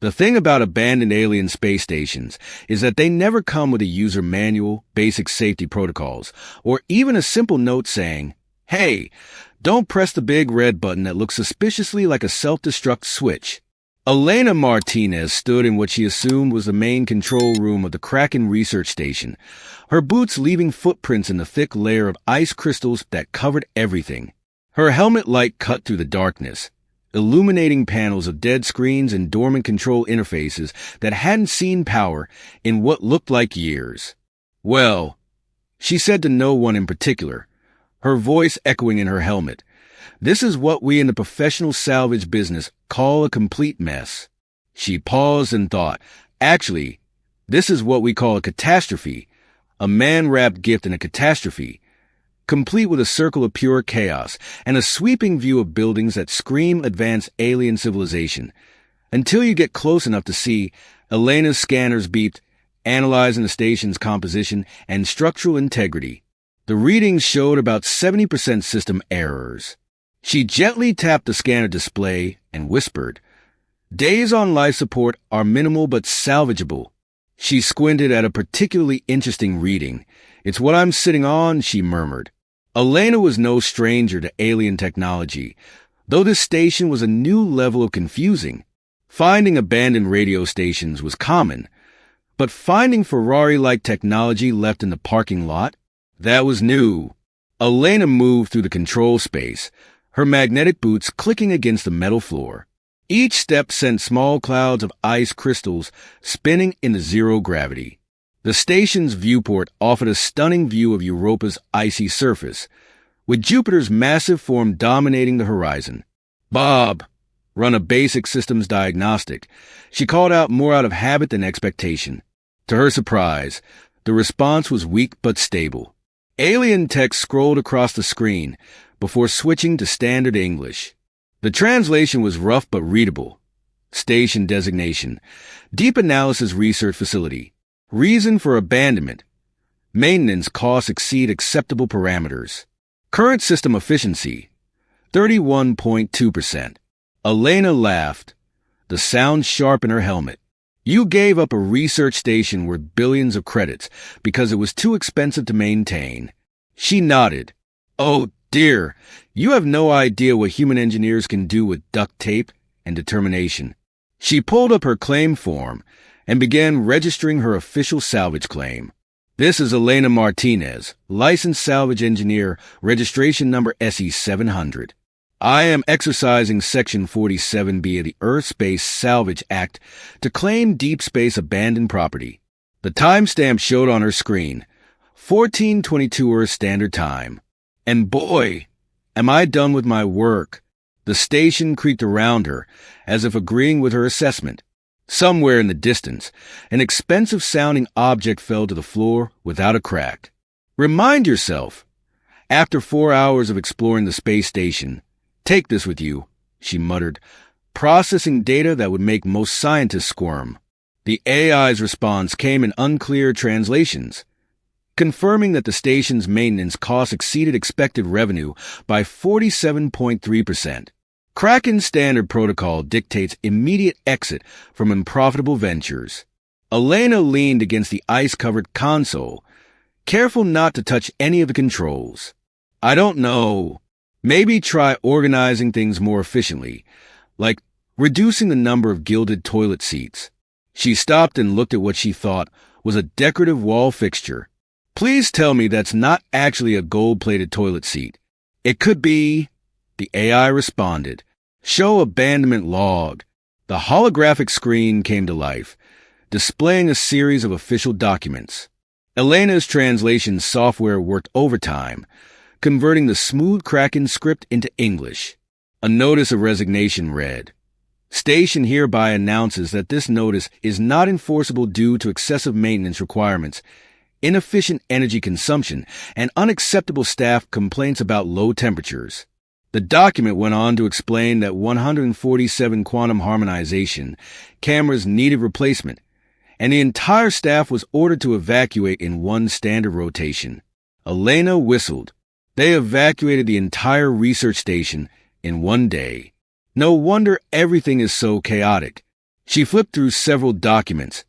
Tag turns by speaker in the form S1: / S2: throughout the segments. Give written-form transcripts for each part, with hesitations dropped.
S1: The thing about abandoned alien space stations is that they never come with a user manual, basic safety protocols, or even a simple note saying, "Hey, don't press the big red button that looks suspiciously like a self-destruct switch." Elena Martinez stood in what she assumed was the main control room of the Kraken research station, her boots leaving footprints in the thick layer of ice crystals that covered everything. Her helmet light cut through the darkness, illuminating panels of dead screens and dormant control interfaces that hadn't seen power in what looked like years. "Well," she said to no one in particular, her voice echoing in her helmet, "this is what we in the professional salvage business call a complete mess." She paused and thought, "Actually, this is what we call a catastrophe, a man-wrapped gift in a catastrophe, complete with a circle of pure chaos and a sweeping view of buildings that scream advanced alien civilization, until you get close enough to see Elena's scanners beeped, analyzing the station's composition and structural integrity. The readings showed about 70% system errors. She gently tapped the scanner display and whispered, "Days on life support are minimal but salvageable." She squinted at a particularly interesting reading. "It's what I'm sitting on," she murmured. Elena was no stranger to alien technology, though this station was a new level of confusing. Finding abandoned radio stations was common, but finding Ferrari-like technology left in the parking lot? That was new. Elena moved through the control space, her magnetic boots clicking against the metal floor. Each step sent small clouds of ice crystals spinning in the zero gravity. The station's viewport offered a stunning view of Europa's icy surface, with Jupiter's massive form dominating the horizon. "Bob, run a basic systems diagnostic," she called out more out of habit than expectation. To her surprise, the response was weak but stable. Alien text scrolled across the screen before switching to standard English. The translation was rough but readable. Station designation: Deep Analysis Research Facility. Reason for abandonment: maintenance costs exceed acceptable parameters. Current system efficiency: 31.2%. Elena laughed, the sound sharp in her helmet. "You gave up a research station worth billions of credits because it was too expensive to maintain." She nodded. "Oh, dear, you have no idea what human engineers can do with duct tape and determination." She pulled up her claim form and began registering her official salvage claim. "This is Elena Martinez, licensed salvage engineer, registration number SE700. I am exercising Section 47B of the Earth Space Salvage Act to claim deep space abandoned property." The timestamp showed on her screen, 14:22 Earth Standard Time. And boy, am I done with my work. The station creaked around her, as if agreeing with her assessment. Somewhere in the distance, an expensive-sounding object fell to the floor without a crack. "Remind yourself, after 4 hours of exploring the space station, take this with you," she muttered, processing data that would make most scientists squirm. The AI's response came in unclear translations, confirming that the station's maintenance costs exceeded expected revenue by 47.3%. Kraken Standard Protocol dictates immediate exit from unprofitable ventures. Elena leaned against the ice-covered console, careful not to touch any of the controls. "I don't know. Maybe try organizing things more efficiently, like reducing the number of gilded toilet seats." She stopped and looked at what she thought was a decorative wall fixture. "Please tell me that's not actually a gold-plated toilet seat." "It could be," the AI responded. "Show abandonment log." The holographic screen came to life, displaying a series of official documents. Elena's translation software worked overtime, converting the smooth Kraken script into English. A notice of resignation read, "Station hereby announces that this notice is not enforceable due to excessive maintenance requirements, inefficient energy consumption, and unacceptable staff complaints about low temperatures." The document went on to explain that 147 quantum harmonization cameras needed replacement, and the entire staff was ordered to evacuate in one standard rotation. Elena whistled. They evacuated the entire research station in one day. No wonder everything is so chaotic. She flipped through several documents,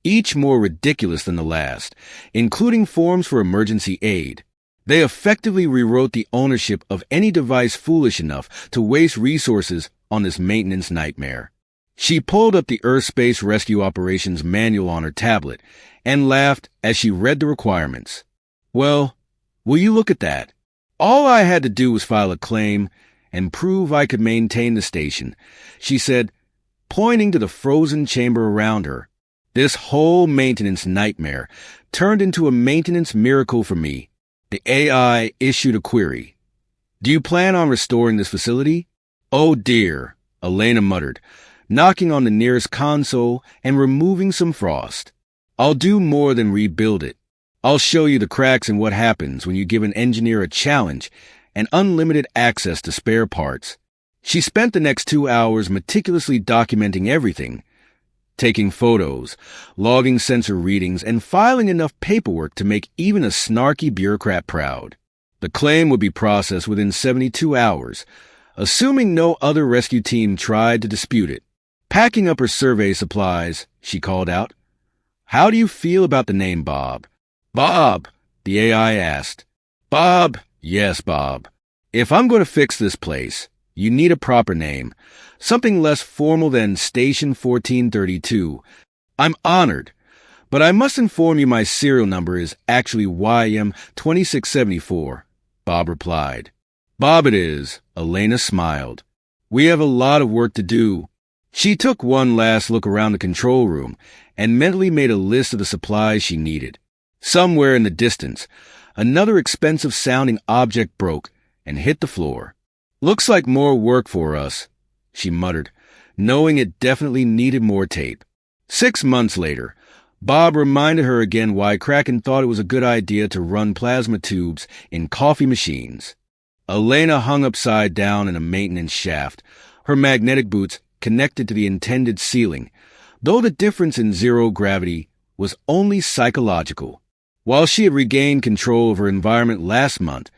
S1: each more ridiculous than the last, including forms for emergency aid. They effectively rewrote the ownership of any device foolish enough to waste resources on this maintenance nightmare. She pulled up the Earth Space Rescue Operations manual on her tablet and laughed as she read the requirements. Well, will you look at that? All I had to do was file a claim and prove I could maintain the station, she said, pointing to the frozen chamber around her. This whole maintenance nightmare turned into a maintenance miracle for me. The AI issued a query. Do you plan on restoring this facility? Oh dear, Elena muttered, knocking on the nearest console and removing some frost. I'll do more than rebuild it. I'll show you the cracks and what happens when you give an engineer a challenge and unlimited access to spare parts. She spent the next 2 hours meticulously documenting everything, taking photos, logging sensor readings, and filing enough paperwork to make even a snarky bureaucrat proud. The claim would be processed within 72 hours, assuming no other rescue team tried to dispute it. Packing up her survey supplies, she called out, "How do you feel about the name Bob?" "Bob," the AI asked. "Bob?" "Yes, Bob. If I'm going to fix this place, you need a proper name, something less formal than Station 1432. I'm honored, but I must inform you my serial number is actually YM2674, Bob replied. Bob it is, Elena smiled. We have a lot of work to do. She took one last look around the control room and mentally made a list of the supplies she needed. Somewhere in the distance, another expensive-sounding object broke and hit the floor. Looks like more work for us, she muttered, knowing it definitely needed more tape. 6 months later, Bob reminded her again why Kraken thought it was a good idea to run plasma tubes in coffee machines. Elena hung upside down in a maintenance shaft, her magnetic boots connected to the intended ceiling, though the difference in zero gravity was only psychological. While she had regained control of her environment last month,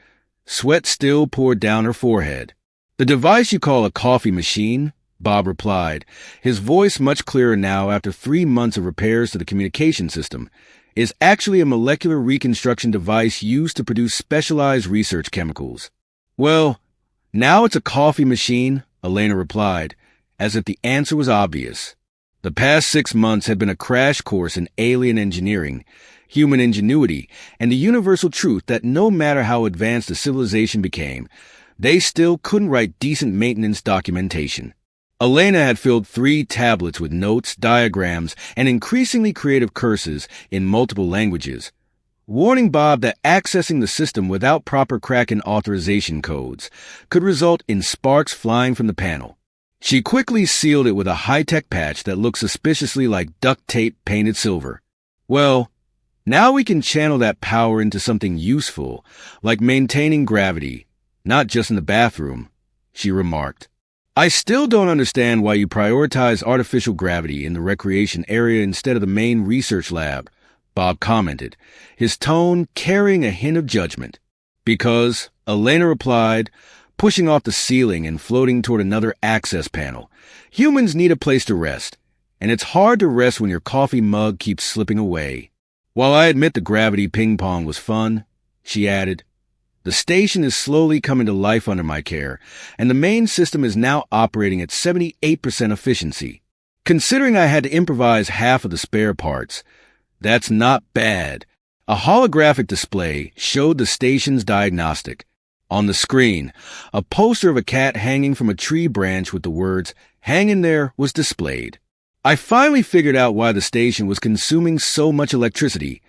S1: sweat still poured down her forehead. The device you call a coffee machine, Bob replied, his voice much clearer now after 3 months of repairs to the communication system, is actually a molecular reconstruction device used to produce specialized research chemicals. Well, now it's a coffee machine, Elena replied, as if the answer was obvious. The past 6 months had been a crash course in alien engineering, human ingenuity, and the universal truth that no matter how advanced the civilization became, they still couldn't write decent maintenance documentation. Elena had filled 3 tablets with notes, diagrams, and increasingly creative curses in multiple languages, warning Bob that accessing the system without proper Kraken authorization codes could result in sparks flying from the panel. She quickly sealed it with a high-tech patch that looked suspiciously like duct tape painted silver. Well, now we can channel that power into something useful, like maintaining gravity, not just in the bathroom, she remarked. I still don't understand why you prioritize artificial gravity in the recreation area instead of the main research lab, Bob commented, his tone carrying a hint of judgment. Because, Elena replied, pushing off the ceiling and floating toward another access panel, humans need a place to rest, and it's hard to rest when your coffee mug keeps slipping away. While I admit the gravity ping pong was fun, she added, the station is slowly coming to life under my care, and the main system is now operating at 78% efficiency. Considering I had to improvise half of the spare parts, that's not bad. A holographic display showed the station's diagnostic. On the screen, a poster of a cat hanging from a tree branch with the words, "Hang in there," was displayed. I finally figured out why the station was consuming so much electricity,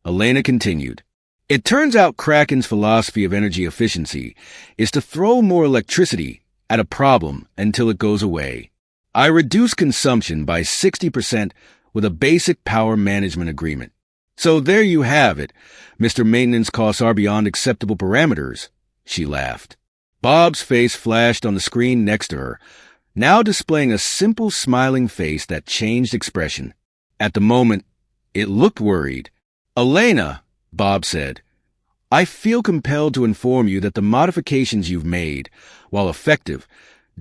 S1: Elena continued. It turns out Kraken's philosophy of energy efficiency is to throw more electricity at a problem until it goes away. I reduced consumption by 60% with a basic power management agreement. So there you have it, Mr. Maintenance costs are beyond acceptable parameters, she laughed. Bob's face flashed on the screen next to her, now displaying a simple smiling face that changed expression. At the moment, it looked worried. Elena, Bob said, I feel compelled to inform you that the modifications you've made, while effective,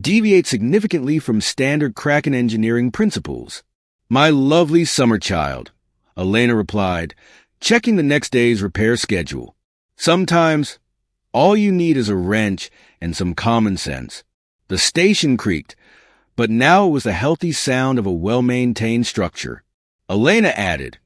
S1: deviate significantly from standard Kraken engineering principles. My lovely summer child, Elena replied, checking the next day's repair schedule. Sometimes, all you need is a wrench and some common sense. The station creaked, but now it was the healthy sound of a well-maintained structure. Elena added,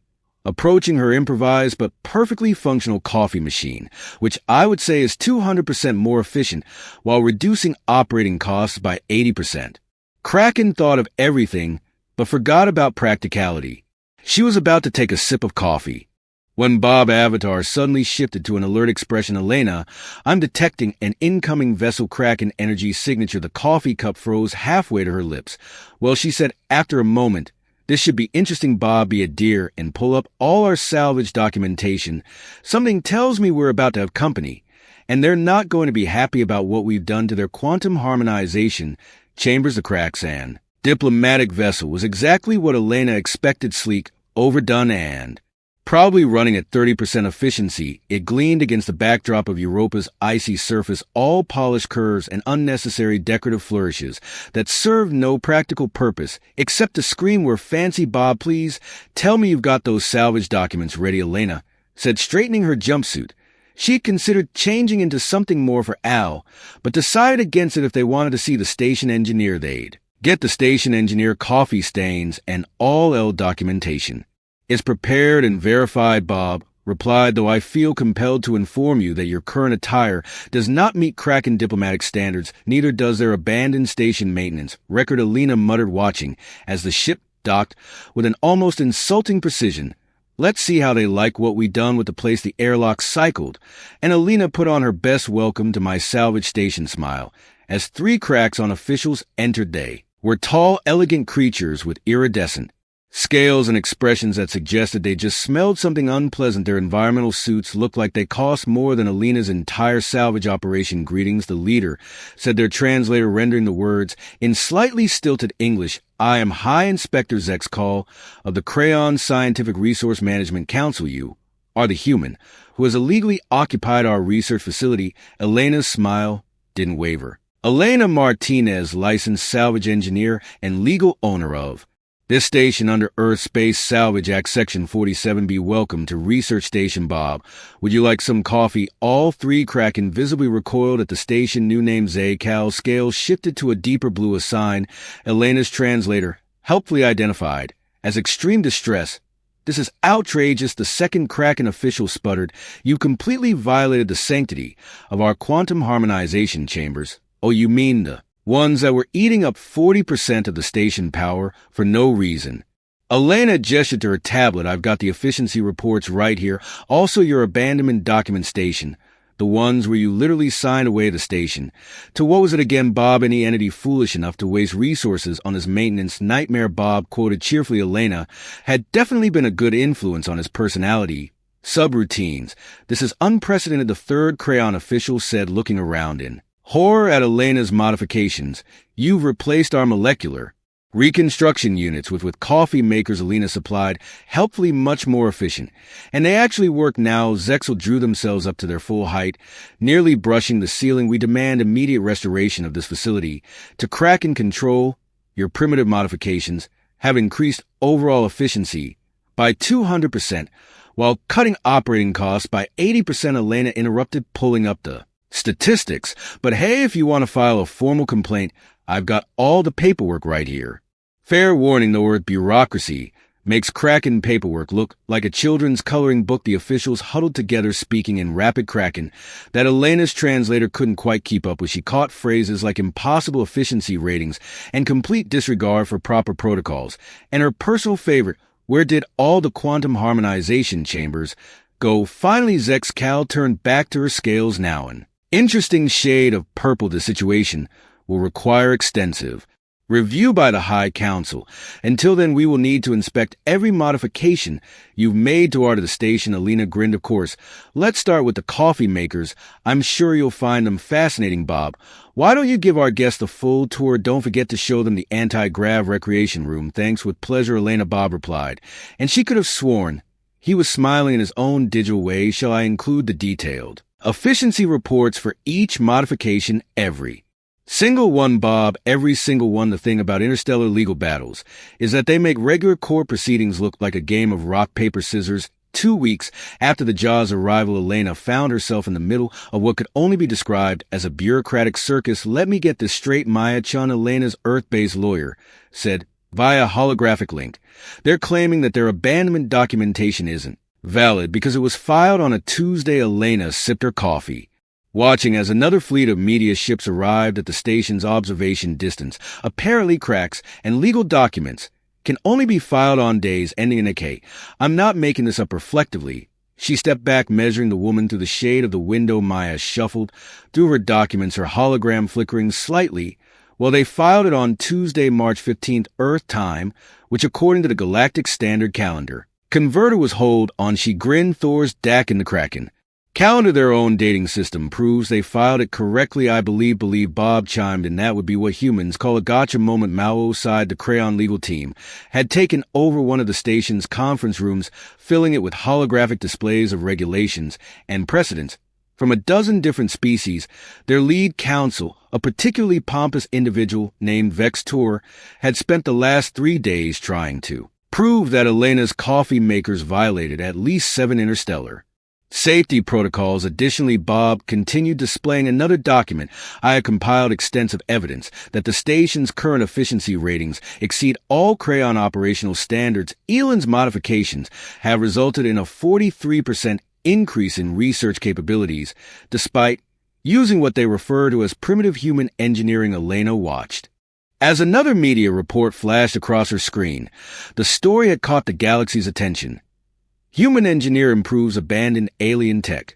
S1: approaching her improvised but perfectly functional coffee machine, which I would say is 200% more efficient while reducing operating costs by 80%. Kraken thought of everything, but forgot about practicality. She was about to take a sip of coffee when Bob Avatar suddenly shifted to an alert expression. Elena, I'm detecting an incoming vessel Kraken energy signature. The coffee cup froze halfway to her lips. Well, she said after a moment, this should be interesting. Bob, be a dear and pull up all our salvage documentation. Something tells me we're about to have company, and they're not going to be happy about what we've done to their quantum harmonization chambers. The Kraxan diplomatic vessel was exactly what Elena expected: sleek, overdone, and probably running at 30% efficiency. It gleamed against the backdrop of Europa's icy surface, all polished curves and unnecessary decorative flourishes that served no practical purpose except to scream, we're fancy. Bob, please tell me you've got those salvage documents ready. Elena said, straightening her jumpsuit. She had considered changing into something more for Al, but decided against it. If they wanted to see the station engineer, they'd get the station engineer. Coffee stains and all L documentation is prepared and verified, Bob replied, though I feel compelled to inform you that your current attire does not meet Kraken diplomatic standards, neither does their abandoned station maintenance record. Elena muttered, watching as the ship docked with an almost insulting precision. Let's see how they like what we done with the place. The airlock cycled, and Elena put on her best welcome to my salvage station smile as 3 cracks on officials entered. They were tall, elegant creatures with iridescent scales and expressions that suggested they just smelled something unpleasant. Their environmental suits looked like they cost more than Elena's entire salvage operation. Greetings, the leader said, their translator rendering the words in slightly stilted English. I am High Inspector Zex Call of the Crayon Scientific Resource Management Council. You are the human who has illegally occupied our research facility. Elena's smile didn't waver. Elena Martinez, licensed salvage engineer and legal owner of this station under Earth Space Salvage Act Section 47B. Welcome to Research Station. Bob, would you like some coffee? All 3 Kraken visibly recoiled at the station. New name Zay. Cal's scales shifted to a deeper blue. A sign Elena's translator helpfully identified as extreme distress. This is outrageous, the second Kraken official sputtered. You completely violated the sanctity of our quantum harmonization chambers. Oh, you mean the ones that were eating up 40% of the station power for no reason? Elena gestured to her tablet. I've got the efficiency reports right here. Also your abandonment document station. The ones where you literally signed away the station. To what was it again, Bob? Any entity foolish enough to waste resources on his maintenance nightmare, Bob quoted cheerfully. Elena had definitely been a good influence on his personality. Subroutines. This is unprecedented, the 3rd Crayon official said, looking around in horror at Elena's modifications. You've replaced our molecular reconstruction units with coffee makers Elena supplied, helpfully much more efficient. And they actually work now. Zexel drew themselves up to their full height, nearly brushing the ceiling. We demand immediate restoration of this facility. To Kraken control, your primitive modifications have increased overall efficiency by 200%, while cutting operating costs by 80%. Elena interrupted, pulling up the statistics. But hey, if you want to file a formal complaint, I've got all the paperwork right here. Fair warning, the word bureaucracy makes Kraken paperwork look like a children's coloring book. The officials huddled together, speaking in rapid Kraken that Elena's translator couldn't quite keep up with. She caught phrases like impossible efficiency ratings and complete disregard for proper protocols. And her personal favorite, where did all the quantum harmonization chambers go? Finally, Zex Cal turned back to her scales. Now an interesting shade of purple. The situation will require extensive review by the High Council. Until then, we will need to inspect every modification you've made to the station. Elena grinned. Of course, let's start with the coffee makers. I'm sure you'll find them fascinating. Bob, why don't you give our guests the full tour? Don't forget to show them the anti-grav recreation room. Thanks, with pleasure, Elena, Bob replied, and she could have sworn he was smiling in his own digital way. Shall I include the detailed efficiency reports for each modification? Every Single one, Bob, every single one. The thing about interstellar legal battles is that they make regular court proceedings look like a game of rock, paper, scissors. 2 weeks after the Jaws' arrival, Elena found herself in the middle of what could only be described as a bureaucratic circus. Let me get this straight, Maya-chan, Elena's Earth-based lawyer said via holographic link. They're claiming that their abandonment documentation isn't valid because it was filed on a Tuesday. Elena sipped her coffee, watching as another fleet of media ships arrived at the station's observation distance. Apparently cracks and legal documents can only be filed on days ending in a K. I'm not making this up reflectively. She stepped back, measuring the woman through the shade of the window. Maya shuffled through her documents, her hologram flickering slightly. Well, they filed it on Tuesday, March 15th, Earth time, which according to the Galactic Standard Calendar converter was hold on. She grinned. Thor's Dak in the Kraken calendar, their own dating system, proves they filed it correctly. I believe, Bob chimed in. That would be what humans call a gotcha moment. Mao side, the Crayon legal team, had taken over one of the station's conference rooms, filling it with holographic displays of regulations and precedents from a dozen different species. Their lead counsel, a particularly pompous individual named Vex Tor, had spent the last 3 days trying to prove that Elena's coffee makers violated at least 7 interstellar safety protocols. Additionally, Bob continued displaying another document. I have compiled extensive evidence that the station's current efficiency ratings exceed all Crayon operational standards. Elon's modifications have resulted in a 43% increase in research capabilities, despite using what they refer to as primitive human engineering. Elena watched as another media report flashed across her screen. The story had caught the galaxy's attention. Human engineer improves abandoned alien tech.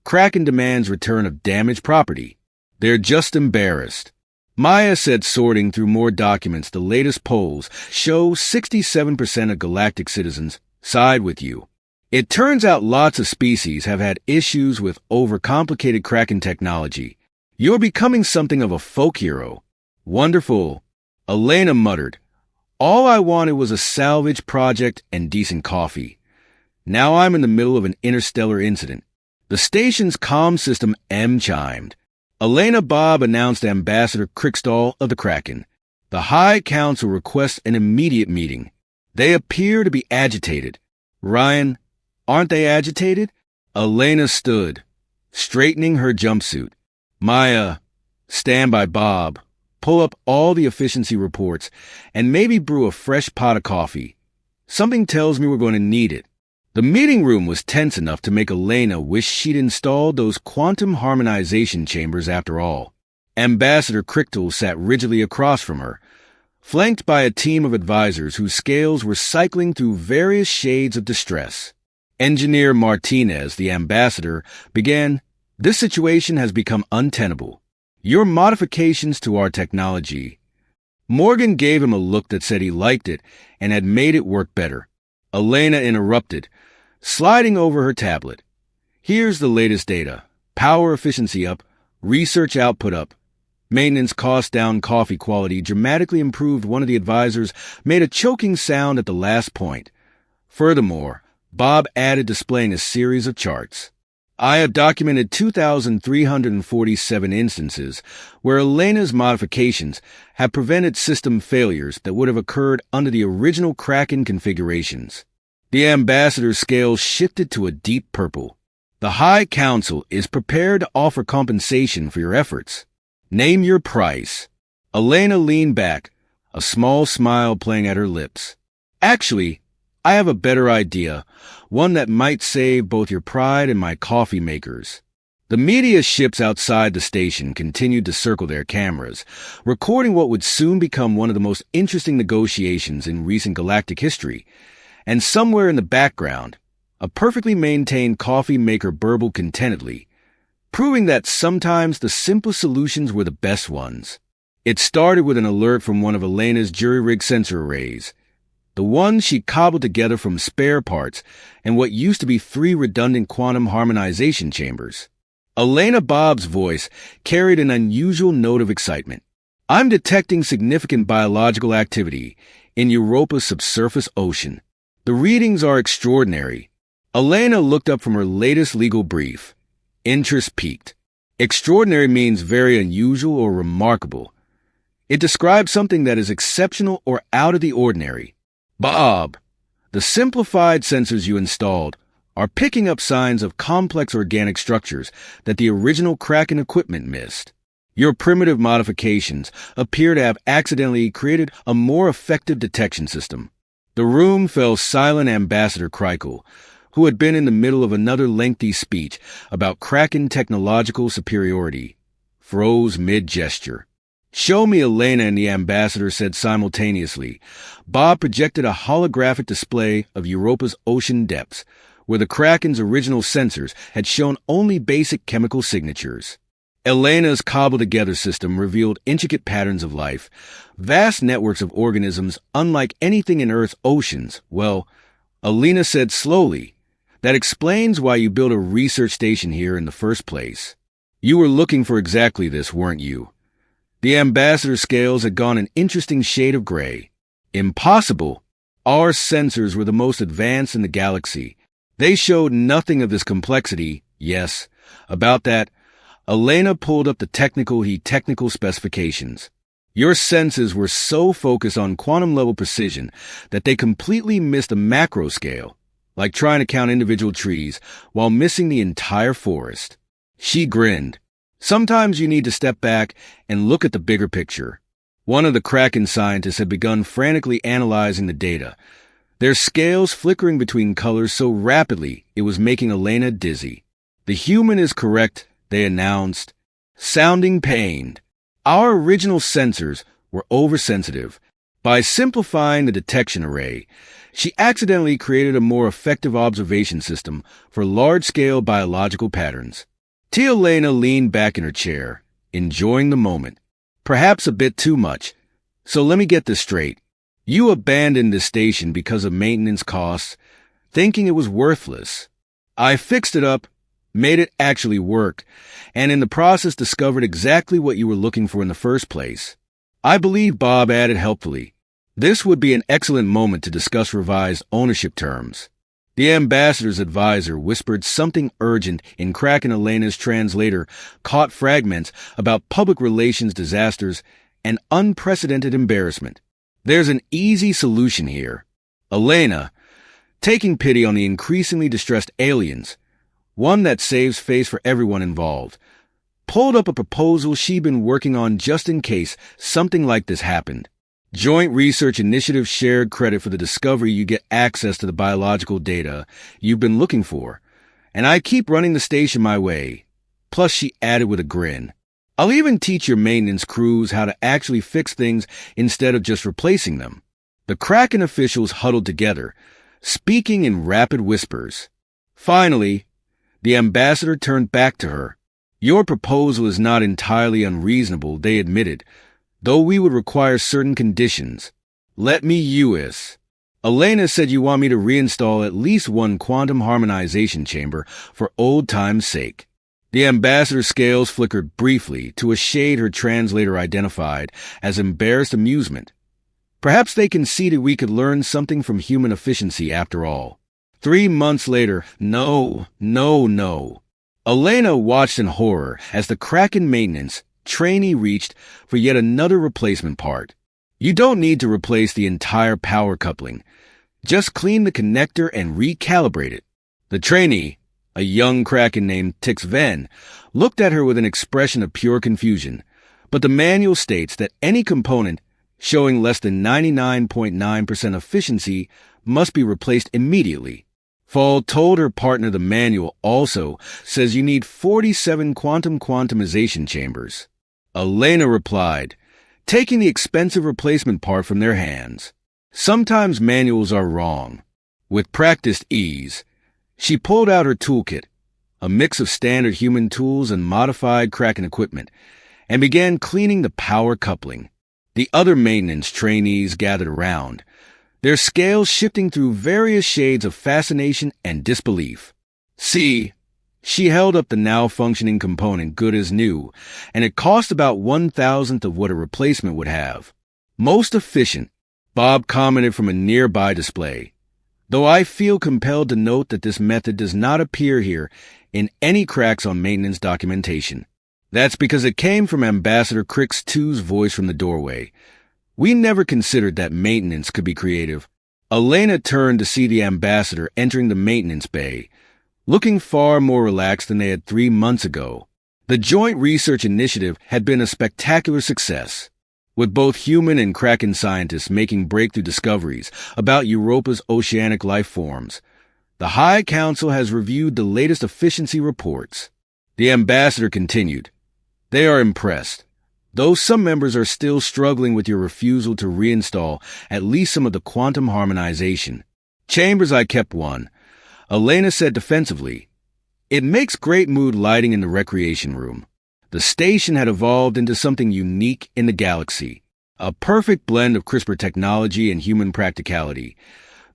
S1: Kraken demands return of damaged property. They're just embarrassed, Maya said, sorting through more documents. The latest polls show 67% of galactic citizens side with you. It turns out lots of species have had issues with overcomplicated Kraken technology. You're becoming something of a folk hero. Wonderful, Elena muttered. All I wanted was a salvage project and decent coffee. Now I'm in the middle of an interstellar incident. The station's comm system chimed. Elena, Bob announced Ambassador Krickstall of the Kraken. The High Council requests an immediate meeting. They appear to be agitated. Ryan, aren't they agitated? Elena stood, straightening her jumpsuit. Maya, stand by. Bob, pull up all the efficiency reports and maybe brew a fresh pot of coffee. Something tells me we're going to need it. The meeting room was tense enough to make Elena wish she'd installed those quantum harmonization chambers after all. Ambassador Krickstall sat rigidly across from her, flanked by a team of advisors whose scales were cycling through various shades of distress. Engineer Martinez, the ambassador, began, "This situation has become untenable. Your modifications to our technology." Morgan gave him a look that said he liked it and had made it work better. Elena interrupted, sliding over her tablet. "Here's the latest data. Power efficiency up, research output up, maintenance cost down, coffee quality dramatically improved." One of the advisors made a choking sound at the last point. Furthermore, Bob added, displaying a series of charts. "I have documented 2,347 instances where Elena's modifications have prevented system failures that would have occurred under the original Kraken configurations." The ambassador's scale shifted to a deep purple. "The High Council is prepared to offer compensation for your efforts. Name your price." Elena leaned back, a small smile playing at her lips. "Actually, I have a better idea, one that might save both your pride and my coffee makers." The media ships outside the station continued to circle their cameras, recording what would soon become one of the most interesting negotiations in recent galactic history. And somewhere in the background, a perfectly maintained coffee maker burbled contentedly, proving that sometimes the simplest solutions were the best ones. It started with an alert from one of Elena's jury-rigged sensor arrays, the one she cobbled together from spare parts and what used to be 3 redundant quantum harmonization chambers. Elena, Bob's voice carried an unusual note of excitement. "I'm detecting significant biological activity in Europa's subsurface ocean. The readings are extraordinary." Elena looked up from her latest legal brief. Interest peaked. Extraordinary means very unusual or remarkable. It describes something that is exceptional or out of the ordinary. Bob, the simplified sensors you installed are picking up signs of complex organic structures that the original Kraken equipment missed. Your primitive modifications appear to have accidentally created a more effective detection system. The room fell silent. Ambassador Krykel, who had been in the middle of another lengthy speech about Kraken technological superiority, froze mid-gesture. "Show me Elena," and the ambassador said simultaneously. Bob projected a holographic display of Europa's ocean depths, where the Kraken's original sensors had shown only basic chemical signatures. Elena's cobbled-together system revealed intricate patterns of life, vast networks of organisms unlike anything in Earth's oceans. "Well," Elena said slowly, "that explains why you built a research station here in the first place. You were looking for exactly this, weren't you?" The ambassador's scales had gone an interesting shade of gray. "Impossible. Our sensors were the most advanced in the galaxy. They showed nothing of this complexity." "Yes, about that." Elena pulled up the technical specifications. "Your senses were so focused on quantum-level precision that they completely missed the macro scale, like trying to count individual trees while missing the entire forest." She grinned. "Sometimes you need to step back and look at the bigger picture." One of the Kraken scientists had begun frantically analyzing the data, their scales flickering between colors so rapidly it was making Elena dizzy. "The human is correct," they announced, sounding pained. "Our original sensors were oversensitive. By simplifying the detection array, she accidentally created a more effective observation system for large-scale biological patterns." Elena leaned back in her chair, enjoying the moment. "Perhaps a bit too much. So let me get this straight. You abandoned this station because of maintenance costs, thinking it was worthless. I fixed it up, made it actually work, and in the process discovered exactly what you were looking for in the first place." "I believe," Bob added helpfully, "this would be an excellent moment to discuss revised ownership terms." The ambassador's advisor whispered something urgent in Kraken. Elena's translator caught fragments about public relations disasters and unprecedented embarrassment. "There's an easy solution here." Elena, taking pity on the increasingly distressed aliens, one that saves face for everyone involved, pulled up a proposal she'd been working on just in case something like this happened. "Joint research initiative, shared credit for the discovery. You get access to the biological data you've been looking for, and I keep running the station my way. Plus," she added with a grin, "I'll even teach your maintenance crews how to actually fix things instead of just replacing them." The Kraken officials huddled together, speaking in rapid whispers. Finally, the ambassador turned back to her. "Your proposal is not entirely unreasonable," they admitted, "though we would require certain conditions. Let me US. Elena said you want me to reinstall at least one quantum harmonization chamber for old time's sake." The ambassador's scales flickered briefly to a shade her translator identified as embarrassed amusement. Perhaps they conceded we could learn something from human efficiency after all. 3 months later, no. Elena watched in horror as the Kraken maintenance trainee reached for yet another replacement part. "You don't need to replace the entire power coupling. Just clean the connector and recalibrate it." The trainee, a young Kraken named Tix Ven, looked at her with an expression of pure confusion. "But the manual states that any component showing less than 99.9% efficiency must be replaced immediately." Fall told her partner the manual also says you need 47 quantumization chambers. Elena replied, taking the expensive replacement part from their hands. "Sometimes manuals are wrong." With practiced ease, she pulled out her toolkit, a mix of standard human tools and modified Kraken equipment, and began cleaning the power coupling. The other maintenance trainees gathered around, their scales shifting through various shades of fascination and disbelief. "See," she held up the now functioning component good as new, and it cost about 1,000th of what a replacement would have. "Most efficient," Bob commented from a nearby display, "though I feel compelled to note that this method does not appear here in any cracks on maintenance documentation." That's because it came from Ambassador Crix 2's voice from the doorway. We never considered that maintenance could be creative. Elena turned to see the ambassador entering the maintenance bay, looking far more relaxed than they had 3 months ago. The joint research initiative had been a spectacular success, with both human and Kraken scientists making breakthrough discoveries about Europa's oceanic life forms. The High Council has reviewed the latest efficiency reports. The ambassador continued. They are impressed, though some members are still struggling with your refusal to reinstall at least some of the quantum harmonization. Chambers, I kept one. Elena said defensively. It makes great mood lighting in the recreation room. The station had evolved into something unique in the galaxy, a perfect blend of CRISPR technology and human practicality.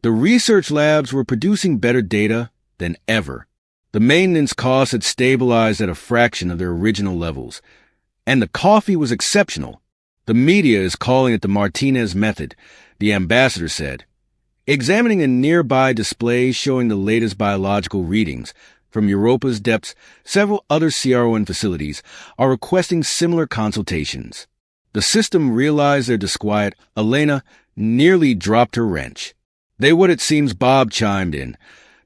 S1: The research labs were producing better data than ever. The maintenance costs had stabilized at a fraction of their original levels, and the coffee was exceptional. The media is calling it the Martinez method, the ambassador said. Examining a nearby display showing the latest biological readings from Europa's depths, several other CRON facilities are requesting similar consultations. The system realized their disquiet. Elena nearly dropped her wrench. They would, it seems. Bob chimed in,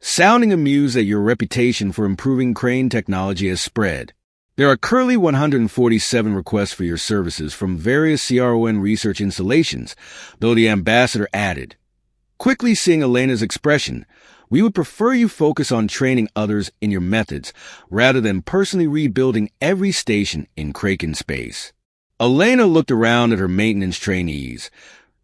S1: sounding amused that your reputation for improving crane technology has spread. There are currently 147 requests for your services from various CRON research installations, though the ambassador added. Quickly seeing Elena's expression, we would prefer you focus on training others in your methods rather than personally rebuilding every station in Kraken space. Elena looked around at her maintenance trainees,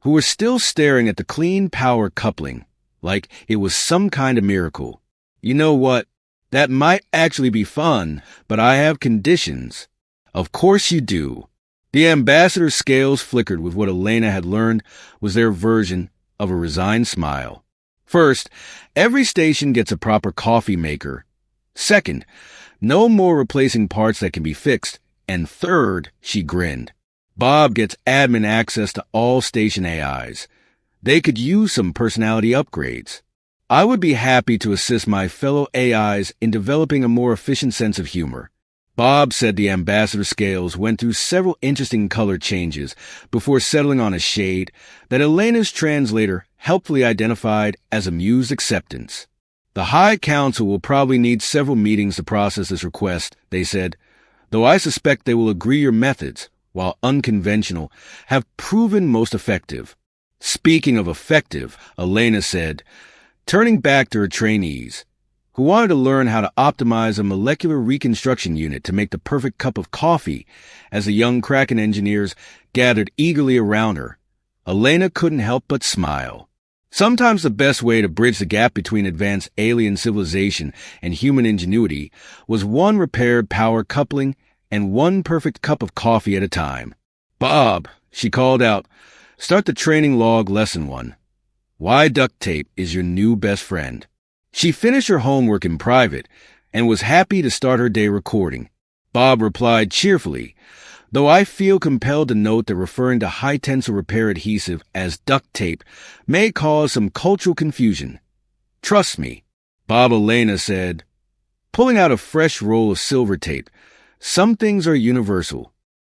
S1: who were still staring at the clean power coupling like it was some kind of miracle. You know what? That might actually be fun, but I have conditions. Of course you do. The ambassador's scales flickered with what Elena had learned was their version of a resigned smile. First, every station gets a proper coffee maker. Second, no more replacing parts that can be fixed. And third, she grinned, Bob gets admin access to all station AIs. They could use some personality upgrades. I would be happy to assist my fellow AIs in developing a more efficient sense of humor. Bob said the ambassador scales went through several interesting color changes before settling on a shade that Elena's translator helpfully identified as amused acceptance. The High Council will probably need several meetings to process this request, they said, though I suspect they will agree your methods, while unconventional, have proven most effective. Speaking of effective, Elena said, turning back to her trainees, who wanted to learn how to optimize a molecular reconstruction unit to make the perfect cup of coffee, as the young Kraken engineers gathered eagerly around her. Elena couldn't help but smile. Sometimes the best way to bridge the gap between advanced alien civilization and human ingenuity was one repaired power coupling and one perfect cup of coffee at a time. Bob, she called out, start the training log lesson 1. Why duct tape is your new best friend. She finished her homework in private and was happy to start her day recording. Bob replied cheerfully, though I feel compelled to note that referring to high-tensile repair adhesive as duct tape may cause some cultural confusion. Trust me, Bob. Elena said, pulling out a fresh roll of silver tape. Some things are universal.